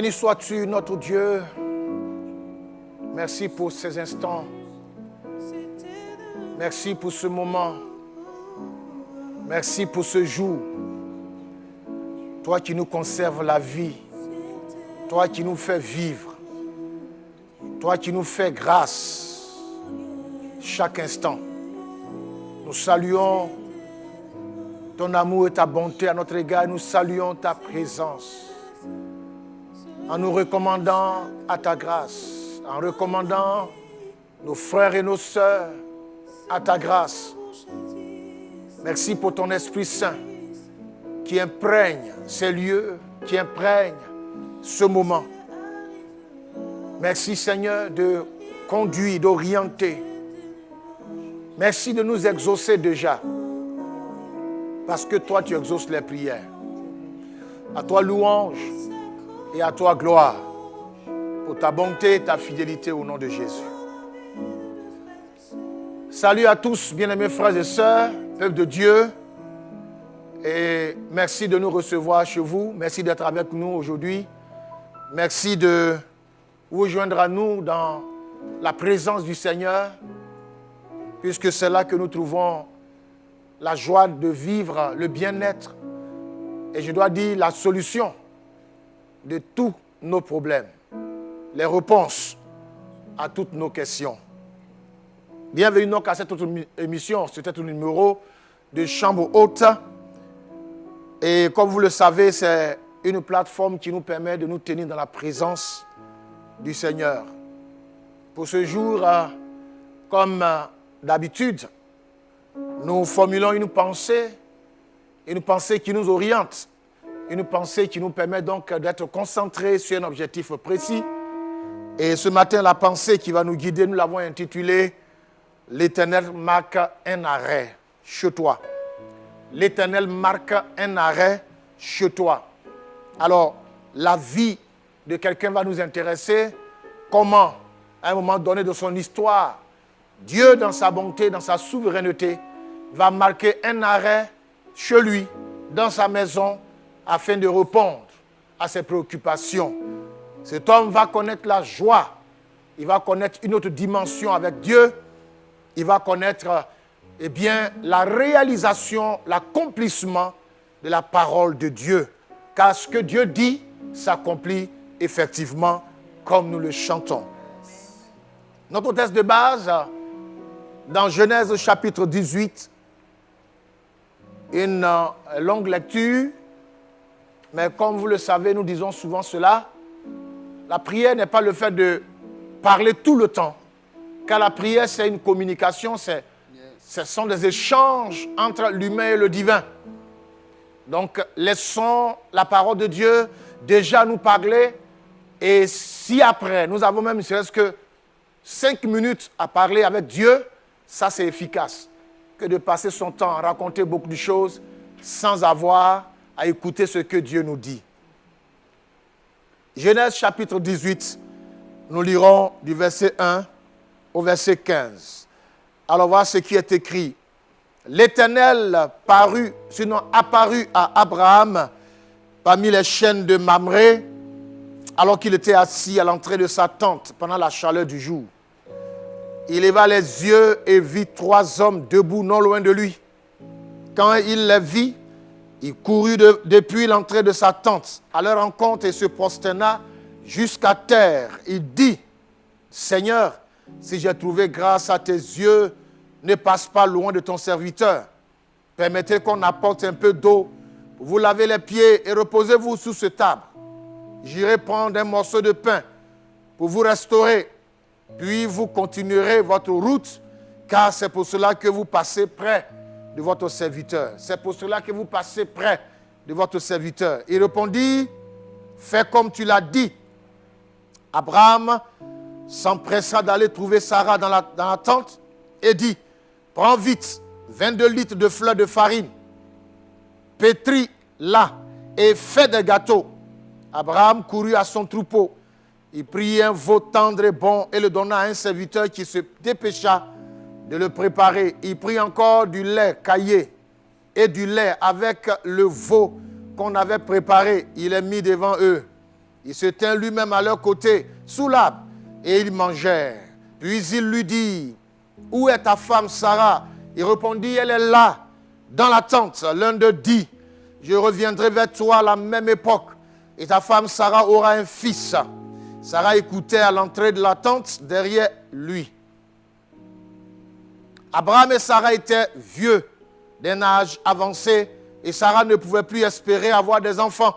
Béni sois-tu, notre Dieu. Merci pour ces instants. Merci pour ce moment. Merci pour ce jour. Toi qui nous conserves la vie. Toi qui nous fais vivre. Toi qui nous fais grâce chaque instant. Nous saluons ton amour et ta bonté à notre égard. Nous saluons ta présence. En nous recommandant à ta grâce. En recommandant nos frères et nos sœurs à ta grâce. Merci pour ton Esprit Saint qui imprègne ces lieux, qui imprègne ce moment. Merci Seigneur de conduire, d'orienter. Merci de nous exaucer déjà. Parce que toi tu exauces les prières. À toi louange et à toi gloire pour ta bonté et ta fidélité au nom de Jésus. Salut à tous, bien-aimés frères et sœurs, peuple de Dieu. Et merci de nous recevoir chez vous. Merci d'être avec nous aujourd'hui. Merci de vous joindre à nous dans la présence du Seigneur, puisque c'est là que nous trouvons la joie de vivre, le bien-être. Et je dois dire la solution de tous nos problèmes. Les réponses à toutes nos questions. Bienvenue donc à cette autre émission, c'était un numéro de Chambre Haute. Et comme vous le savez, c'est une plateforme qui nous permet de nous tenir dans la présence du Seigneur. Pour ce jour, comme d'habitude, nous formulons une pensée qui nous oriente, une pensée qui nous permet donc d'être concentrés sur un objectif précis. Et ce matin, la pensée qui va nous guider, nous l'avons intitulée « L'Éternel marque un arrêt chez toi ». L'Éternel marque un arrêt chez toi. Alors, la vie de quelqu'un va nous intéresser. Comment, à un moment donné de son histoire, Dieu, dans sa bonté, dans sa souveraineté, va marquer un arrêt chez lui, dans sa maison, afin de répondre à ses préoccupations. Cet homme va connaître la joie. Il va connaître une autre dimension avec Dieu. Il va connaître la réalisation, l'accomplissement de la parole de Dieu. Car ce que Dieu dit s'accomplit effectivement comme nous le chantons. Notre texte de base, dans Genèse chapitre 18, une longue lecture, mais comme vous le savez, nous disons souvent cela, la prière n'est pas le fait de parler tout le temps, car la prière c'est une communication, ce sont des échanges entre l'humain et le divin. Donc, laissons la parole de Dieu déjà nous parler. Et si après, nous avons même, ne serait-ce que 5 minutes à parler avec Dieu, ça c'est efficace. Que de passer son temps à raconter beaucoup de choses sans avoir à écouter ce que Dieu nous dit. Genèse chapitre 18, nous lirons du verset 1 au verset 15. Alors voilà ce qui est écrit. L'Éternel apparut à Abraham parmi les chênes de Mamré, alors qu'il était assis à l'entrée de sa tente pendant la chaleur du jour. Il leva les yeux et vit 3 hommes debout non loin de lui. Quand il les vit, il courut depuis l'entrée de sa tente à leur rencontre et se prosterna jusqu'à terre. Il dit, « Seigneur, si j'ai trouvé grâce à tes yeux, ne passe pas loin de ton serviteur. Permettez qu'on apporte un peu d'eau pour vous laver les pieds et reposez-vous sous ce arbre. J'irai prendre un morceau de pain pour vous restaurer, puis vous continuerez votre route, car c'est pour cela que vous passez près de votre serviteur. C'est pour cela que vous passez près de votre serviteur. » Il répondit, « Fais comme tu l'as dit. » Abraham s'empressa d'aller trouver Sarah dans la tente et dit, « Prends vite 22 litres de fleur de farine, pétris-la et fais des gâteaux. » Abraham courut à son troupeau. Il prit un veau tendre et bon et le donna à un serviteur qui se dépêcha de le préparer. Il prit encore du lait caillé et du lait avec le veau qu'on avait préparé. Il les mit devant eux. Il se tint lui-même à leur côté, sous l'arbre, et ils mangèrent. Puis il lui dit, où est ta femme Sarah? Il répondit, elle est là, dans la tente. L'un d'eux dit, je reviendrai vers toi à la même époque, et ta femme Sarah aura un fils. Sarah écoutait à l'entrée de la tente derrière lui. Abraham et Sarah étaient vieux, d'un âge avancé, et Sarah ne pouvait plus espérer avoir des enfants.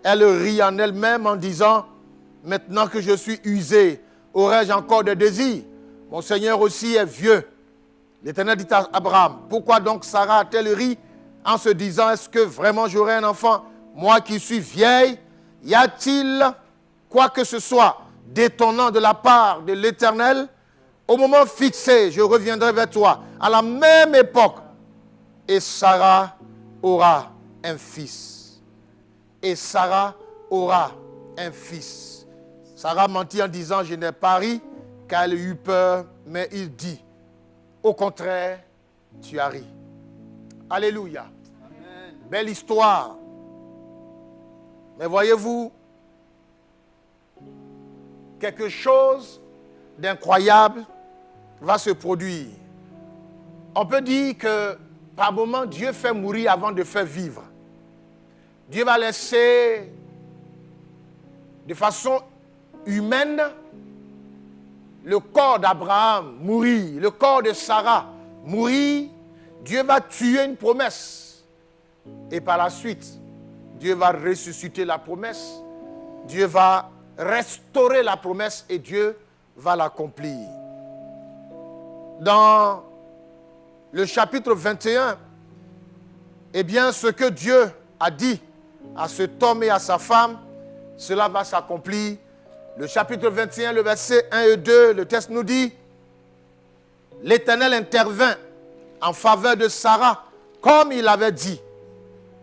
Elle rit en elle-même en disant, maintenant que je suis usée, aurais-je encore des désirs? Mon Seigneur aussi est vieux. L'Éternel dit à Abraham, pourquoi donc Sarah a-t-elle ri en se disant, est-ce que vraiment j'aurai un enfant, moi qui suis vieille? Y a-t-il quoi que ce soit d'étonnant de la part de l'Éternel? Au moment fixé, je reviendrai vers toi, à la même époque, et Sarah aura un fils. Et Sarah aura un fils. Sarah mentit en disant, je n'ai pas ri, car elle eut peur, mais il dit, au contraire, tu as ri. Alléluia. Amen. Belle histoire. Mais voyez-vous, quelque chose d'incroyable va se produire. On peut dire que par moment, Dieu fait mourir avant de faire vivre. Dieu va laisser de façon humaine le corps d'Abraham mourir, le corps de Sarah mourir. Dieu va tuer une promesse. Et par la suite, Dieu va ressusciter la promesse. Dieu va restaurer la promesse et Dieu va l'accomplir. Dans le chapitre 21, eh bien, ce que Dieu a dit à cet homme et à sa femme, cela va s'accomplir. Le chapitre 21, le verset 1 et 2, le texte nous dit, l'Éternel intervint en faveur de Sarah, comme il avait dit.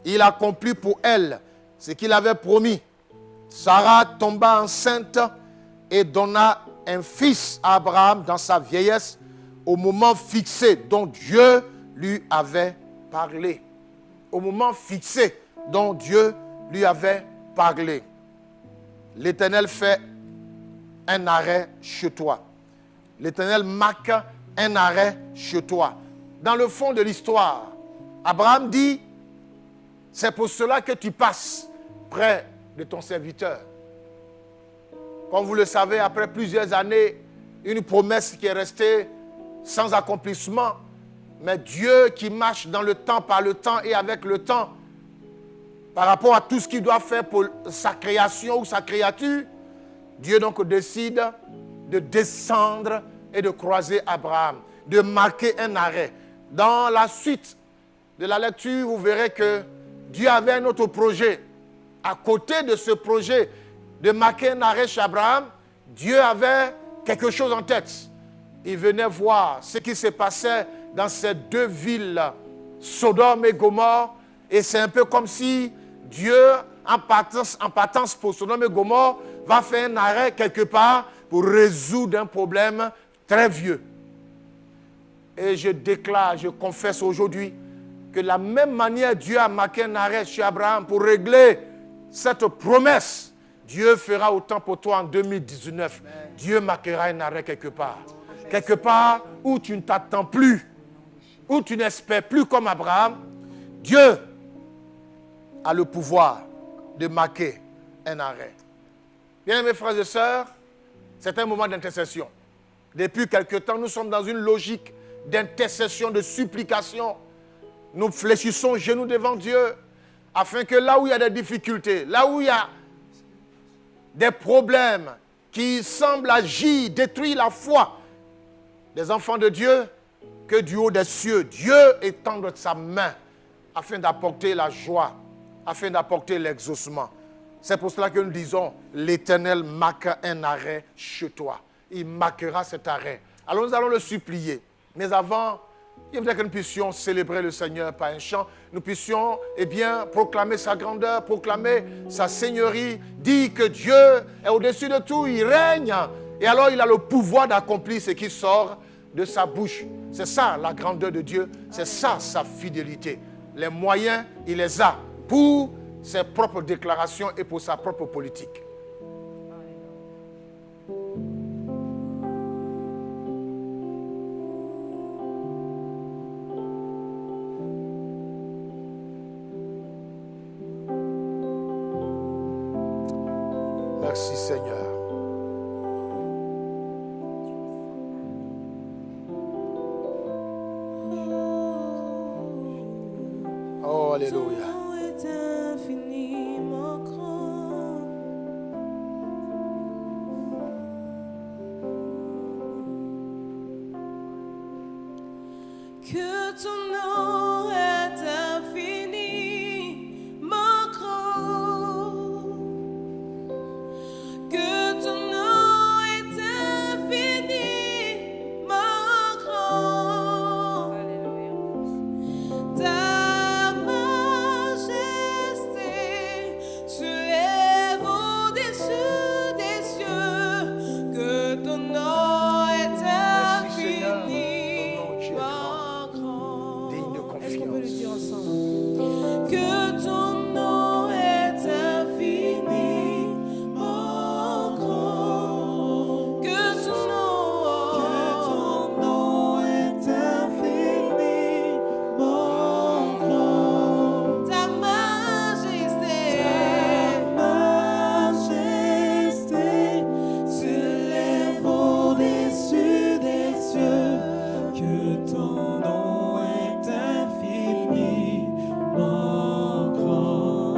Il accomplit pour elle ce qu'il avait promis. Sarah tomba enceinte et donna un fils à Abraham dans sa vieillesse, au moment fixé dont Dieu lui avait parlé. Au moment fixé dont Dieu lui avait parlé. L'Éternel fait un arrêt chez toi. L'Éternel marque un arrêt chez toi. Dans le fond de l'histoire, Abraham dit, c'est pour cela que tu passes près de ton serviteur. Comme vous le savez, après plusieurs années, une promesse qui est restée sans accomplissement, mais Dieu qui marche dans le temps, par le temps et avec le temps, par rapport à tout ce qu'il doit faire pour sa création ou sa créature, Dieu donc décide de descendre et de croiser Abraham, de marquer un arrêt. Dans la suite de la lecture, vous verrez que Dieu avait un autre projet. À côté de ce projet de marquer un arrêt chez Abraham, Dieu avait quelque chose en tête. Il venait voir ce qui se passait dans ces deux villes, Sodome et Gomorrhe, et c'est un peu comme si Dieu, en partance pour Sodome et Gomorrhe, va faire un arrêt quelque part pour résoudre un problème très vieux. Et je déclare, je confesse aujourd'hui que de la même manière Dieu a marqué un arrêt chez Abraham pour régler cette promesse, Dieu fera autant pour toi en 2019. Amen. Dieu marquera un arrêt quelque part. Quelque part où tu ne t'attends plus, où tu n'espères plus comme Abraham, Dieu a le pouvoir de marquer un arrêt. Bien, mes frères et sœurs, c'est un moment d'intercession. Depuis quelque temps, nous sommes dans une logique d'intercession, de supplication. Nous fléchissons genoux devant Dieu, afin que là où il y a des difficultés, là où il y a des problèmes qui semblent agir, détruire la foi des enfants de Dieu, que du haut des cieux, Dieu étende sa main afin d'apporter la joie, afin d'apporter l'exaucement. C'est pour cela que nous disons, l'Éternel marque un arrêt chez toi. Il marquera cet arrêt. Alors nous allons le supplier. Mais avant, il voudrait que nous puissions célébrer le Seigneur par un chant. Nous puissions, proclamer sa grandeur, proclamer sa seigneurie, dire que Dieu est au-dessus de tout, il règne. Et alors il a le pouvoir d'accomplir ce qui sort de sa bouche. C'est ça la grandeur de Dieu, c'est ça sa fidélité. Les moyens, il les a pour ses propres déclarations et pour sa propre politique. Oh, alléluia. Que ton nom est infiniment grand. Que ton nom est infiniment grand. Ta majesté s'élève au-dessus des cieux. Que ton nom est infiniment grand. Digne de Est-ce qu'on peut le confiance. dire ensemble? Que ton nom est infiniment grand. Que ton nom est infiniment grand. Ta majesté s'élève au-dessus des cieux. Que ton nom est infiniment grand.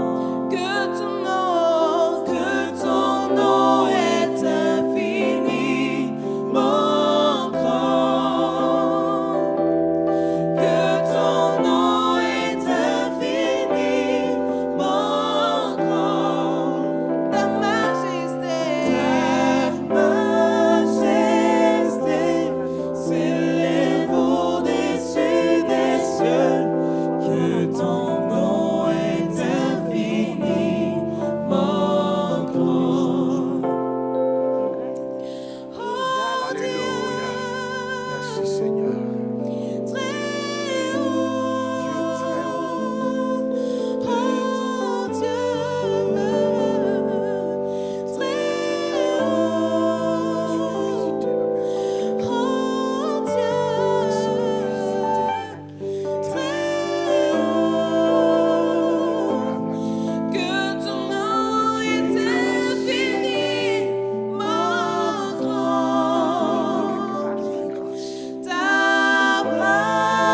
Que ton nom est infiniment grand. Que ton nom est infiniment grand. Ta majesté s'élève au-dessus des cieux. Que ton nom est infiniment grand. Oh Alléluia. Merci Seigneur. très haut. Oh Dieu, très haut. Oh Dieu, très haut. Que ton nom est infiniment grand. Ta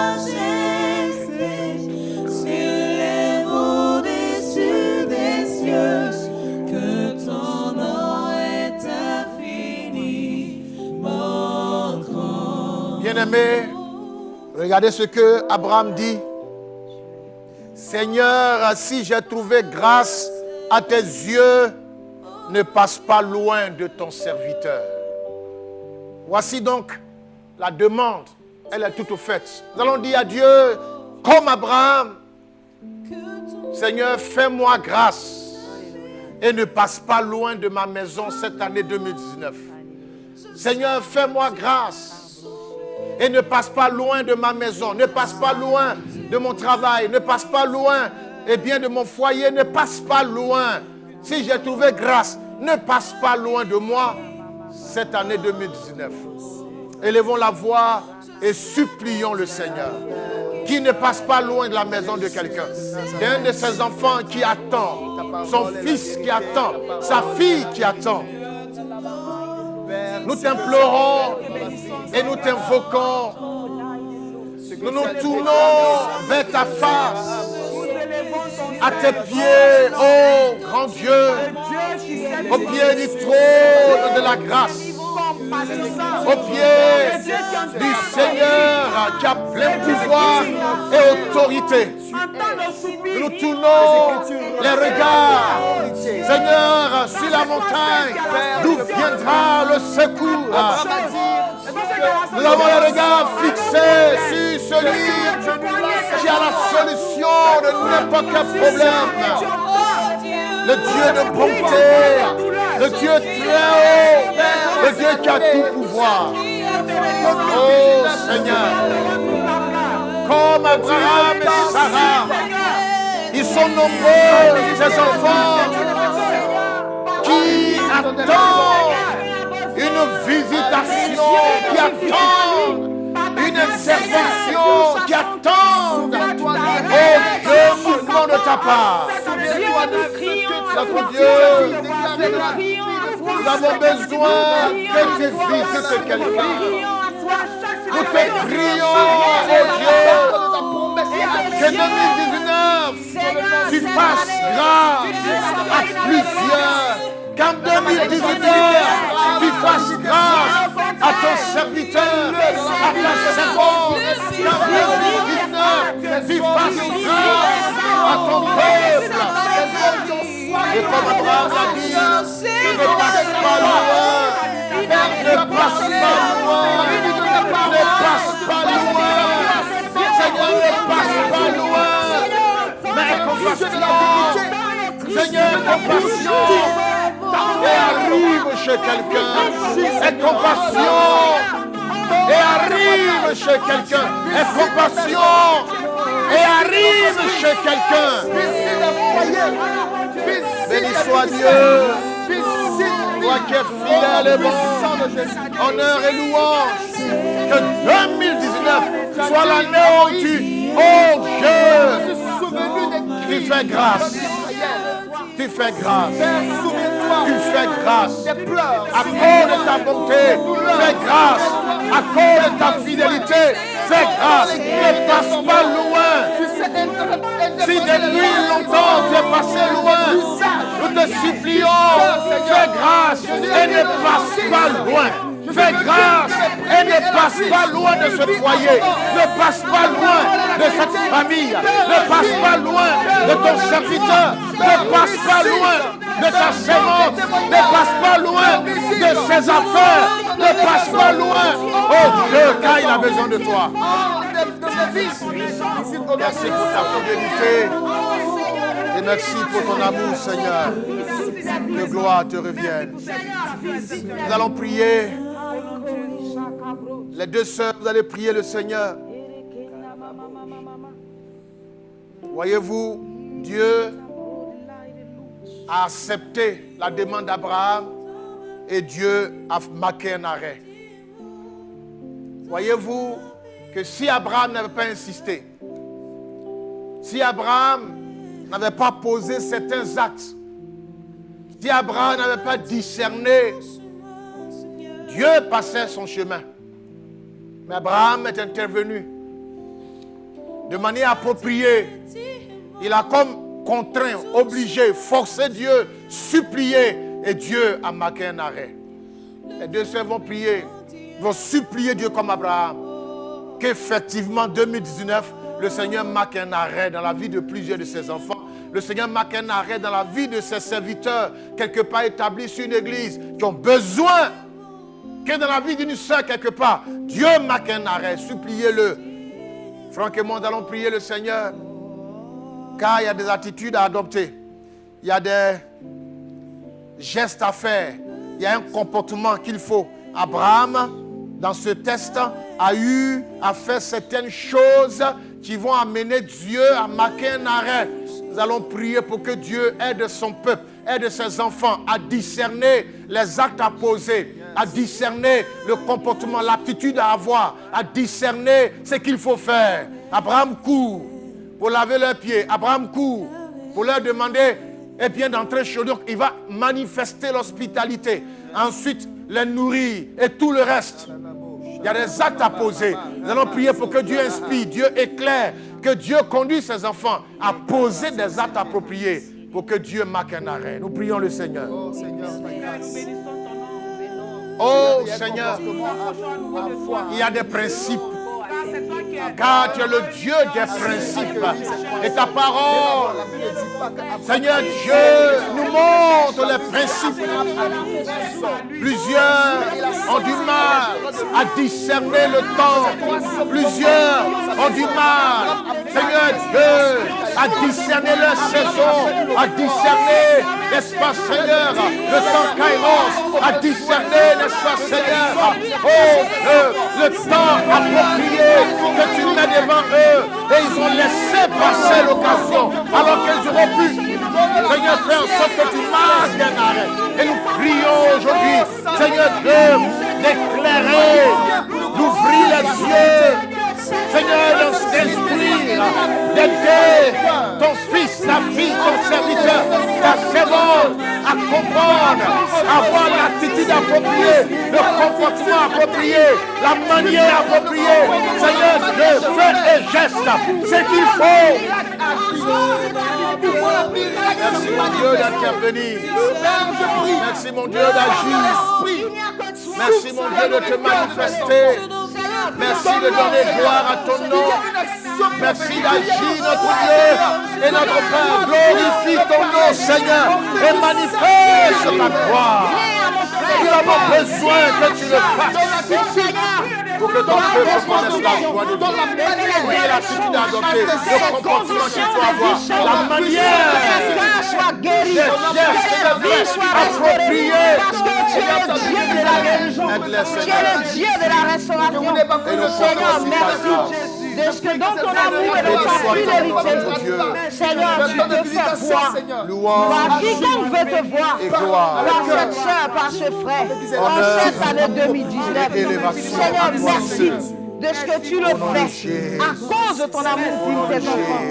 majesté s'élève au-dessus des cieux. Que ton nom est infiniment grand. Bien-aimés, regardez ce que Abraham dit. Seigneur, si j'ai trouvé grâce à tes yeux, ne passe pas loin de ton serviteur. Voici donc la demande. Elle est toute faite. Nous allons dire à Dieu, comme Abraham, Seigneur, fais-moi grâce et ne passe pas loin de ma maison cette année 2019. Seigneur, fais-moi grâce et ne passe pas loin de ma maison, ne passe pas loin de mon travail, ne passe pas loin de mon foyer, ne passe pas loin. Si j'ai trouvé grâce, ne passe pas loin de moi cette année 2019. Élevons la voix et supplions le Seigneur qui ne passe pas loin de la maison de quelqu'un, d'un de ses enfants qui attend, son fils qui attend, sa fille qui attend. Nous t'implorons et nous t'invoquons. Nous nous tournons vers ta face, à tes pieds, ô grand Dieu, au pied du trône de la grâce, au pied du Seigneur qui a plein pouvoir et autorité. Nous nous tournons les regards, Seigneur, sur la montagne, d'où viendra le secours. Nous avons les regards fixés sur celui qui a la solution de n'importe quel problème. Le Dieu de bonté, le Dieu très haut, le Dieu qui a tout pouvoir. Oh Seigneur, comme Abraham et Sarah, ils sont nombreux, ces enfants qui attendent une visitation, qui attendent une intervention, qui attendent oh, deux mouvements de ta part. Notre Dieu, nous avons besoin que tu visites quelqu'un. Nous te prions, oh Dieu, Que 2019, tu fasses grâce à plusieurs. Qu'en 2019, tu fasses grâce à ton serviteur, à ta servante. Qu'en 2019, tu fasses grâce à ton peuple. Et comme Abraham l'a dit, ne passe pas loin. Ne passe pas loin. Ne passe pas loin. Seigneur, ne passe pas loin. Mais compassion. Seigneur, compassion. Et arrive chez quelqu'un. Et compassion. Et arrive chez quelqu'un. Et compassion. Et arrive chez quelqu'un. Béni soit Dieu. Toi qui es fidèle et bon. Honneur et louange. Que 2019 soit l'année où tu, oh Dieu, tu fais grâce. Tu fais grâce. Tu fais grâce. À cause de ta bonté, fais grâce. À cause de ta fidélité, fais grâce. Ne passe pas loin. Si depuis longtemps tu es passé loin, nous te supplions, fais grâce et ne passe pas loin. Fais grâce et ne passe pas loin de ce foyer. Ne passe pas loin de cette famille. Ne passe pas loin de ton serviteur. Ne passe pas loin de ta servante. Ne passe pas loin de ses affaires. Ne passe pas loin. Oh Dieu, car il a besoin de toi. Merci pour ta fidélité. Et merci pour ton amour, Seigneur. Que gloire te revienne. Nous allons prier. Les deux sœurs, vous allez prier le Seigneur. Voyez-vous, Dieu a accepté la demande d'Abraham et Dieu a marqué un arrêt. Voyez-vous que si Abraham n'avait pas insisté, si Abraham n'avait pas posé certains actes, si Abraham n'avait pas discerné, Dieu passait son chemin. Mais Abraham est intervenu de manière appropriée. Il a comme contraint, obligé, forcé Dieu, supplié, et Dieu a marqué un arrêt. Les deux sœurs vont prier, vont supplier Dieu comme Abraham, qu'effectivement 2019, le Seigneur marque un arrêt dans la vie de plusieurs de ses enfants. Le Seigneur marque un arrêt dans la vie de ses serviteurs, quelque part établis sur une église, qui ont besoin que dans la vie d'une sœur quelque part, Dieu marque un arrêt. Suppliez-le. Franchement, nous allons prier le Seigneur, car il y a des attitudes à adopter. Il y a des gestes à faire. Il y a un comportement qu'il faut. Abraham, dans ce test, a eu à faire certaines choses qui vont amener Dieu à marquer un arrêt. Nous allons prier pour que Dieu aide son peuple, aide ses enfants à discerner les actes à poser, à discerner le comportement, l'attitude à avoir, à discerner ce qu'il faut faire. Abraham court pour laver leurs pieds. Abraham court pour leur demander d'entrer chez eux. Donc il va manifester l'hospitalité. Ensuite, les nourrir et tout le reste. Il y a des actes à poser. Nous allons prier pour que Dieu inspire, Dieu éclaire, que Dieu conduise ses enfants à poser des actes appropriés pour que Dieu marque un arrêt. Nous prions le Seigneur. Oh Seigneur, oh Seigneur, il y a des principes. Car tu es le Dieu des principes. Et ta parole, Seigneur Dieu, nous montre les principes. Plusieurs ont du mal à discerner le temps. Plusieurs ont du mal, Seigneur Dieu, à discerner leur saison, à discerner, n'est-ce pas Seigneur, le temps Kairos, à discerner, n'est-ce pas Seigneur, oh, le temps approprié que tu mets devant eux, et ils ont laissé passer l'occasion alors qu'ils auront pu, Seigneur, faire en sorte que tu marques un arrêt. Et nous prions aujourd'hui, Seigneur Dieu, d'éclairer, d'ouvrir les yeux, Seigneur, d'instruire, d'aider ton fils, ta fille, ton serviteur, ta servante, à à comprendre, à avoir l'attitude appropriée, le comportement approprié, la manière appropriée. Seigneur, de feu et geste, c'est qu'il faut. Merci mon Dieu d'intervenir. Merci mon Dieu d'agir. Merci mon Dieu de te manifester. Merci de donner gloire à ton nom. Merci d'agir notre Dieu et notre Père. Glorifie ton nom Seigneur et manifeste ta gloire. Nous avons besoin que tu le fasses. Pour que ton peuple connaisse la joie de Dieu. Oui, l'attitude à adopter, le comportement qu'il faut avoir, la manière, les gestes appropriés. Tu es le Dieu de la restauration. Seigneur, merci de ce que dans ton amour et dans ta fidélité, Seigneur, tu te fais voir. Par quiconque veut te voir, par cette soeur, par ce frère, en cette année 2019. Seigneur, merci de ce que tu le fais à cause de ton amour pour tes enfants.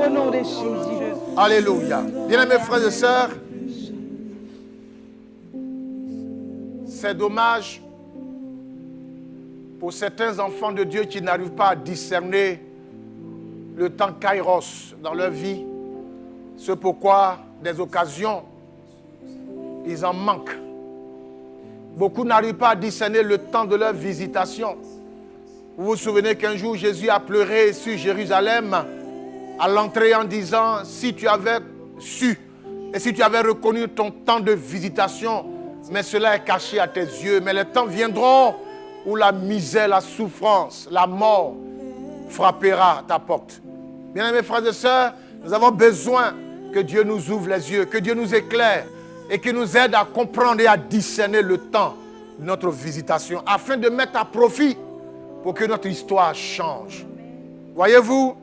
Au nom de Jésus. Alléluia. Bien-aimés frères et sœurs, c'est dommage pour certains enfants de Dieu qui n'arrivent pas à discerner le temps kairos dans leur vie. C'est pourquoi des occasions, ils en manquent. Beaucoup n'arrivent pas à discerner le temps de leur visitation. Vous vous souvenez qu'un jour, Jésus a pleuré sur Jérusalem à l'entrée en disant, si tu avais su et si tu avais reconnu ton temps de visitation, mais cela est caché à tes yeux. Mais les temps viendront où la misère, la souffrance, la mort frappera ta porte. Bien-aimés frères et sœurs, nous avons besoin que Dieu nous ouvre les yeux, que Dieu nous éclaire et qu'il nous aide à comprendre et à discerner le temps de notre visitation afin de mettre à profit pour que notre histoire change. Voyez-vous,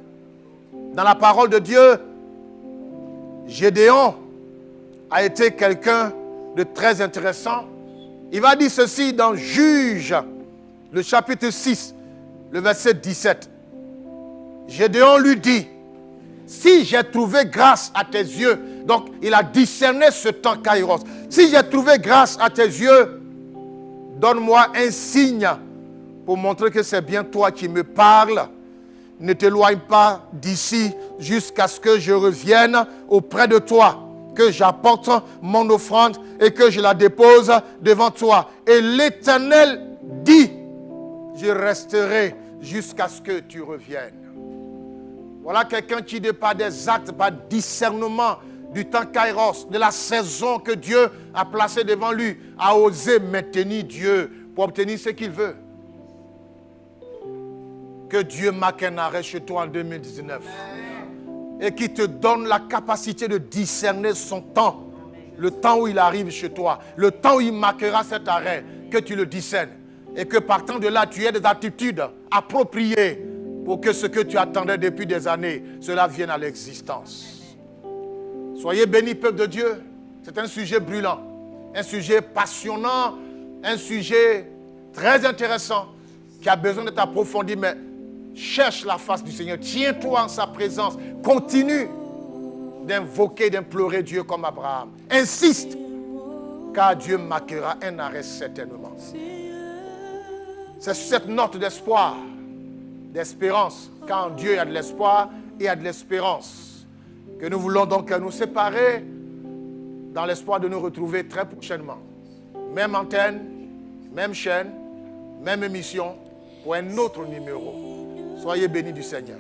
dans la parole de Dieu, Gédéon a été quelqu'un de très intéressant. Il va dire ceci dans Juges, le chapitre 6, le verset 17. Gédéon lui dit, si j'ai trouvé grâce à tes yeux, donc il a discerné ce temps kairos, si j'ai trouvé grâce à tes yeux, donne-moi un signe pour montrer que c'est bien toi qui me parles. Ne t'éloigne pas d'ici jusqu'à ce que je revienne auprès de toi, que j'apporte mon offrande et que je la dépose devant toi. Et l'Éternel dit, je resterai jusqu'à ce que tu reviennes. Voilà quelqu'un qui, de par des actes, par discernement du temps kairos, de la saison que Dieu a placée devant lui, a osé maintenir Dieu pour obtenir ce qu'il veut. Que Dieu marque un arrêt chez toi en 2019 et qui te donne la capacité de discerner son temps, le temps où il arrive chez toi, le temps où il marquera cet arrêt, que tu le discernes et que partant de là, tu aies des attitudes appropriées pour que ce que tu attendais depuis des années, cela vienne à l'existence. Soyez bénis, peuple de Dieu. C'est un sujet brûlant, un sujet passionnant, un sujet très intéressant qui a besoin d'être approfondi, mais cherche la face du Seigneur. Tiens-toi en sa présence. Continue d'invoquer, d'implorer Dieu comme Abraham. Insiste, car Dieu marquera un arrêt certainement. C'est cette note d'espoir, d'espérance, car en Dieu il y a de l'espoir et il y a de l'espérance, que nous voulons donc nous séparer dans l'espoir de nous retrouver très prochainement. Même antenne, même chaîne, même émission, pour un autre numéro. Soyez bénis du Seigneur.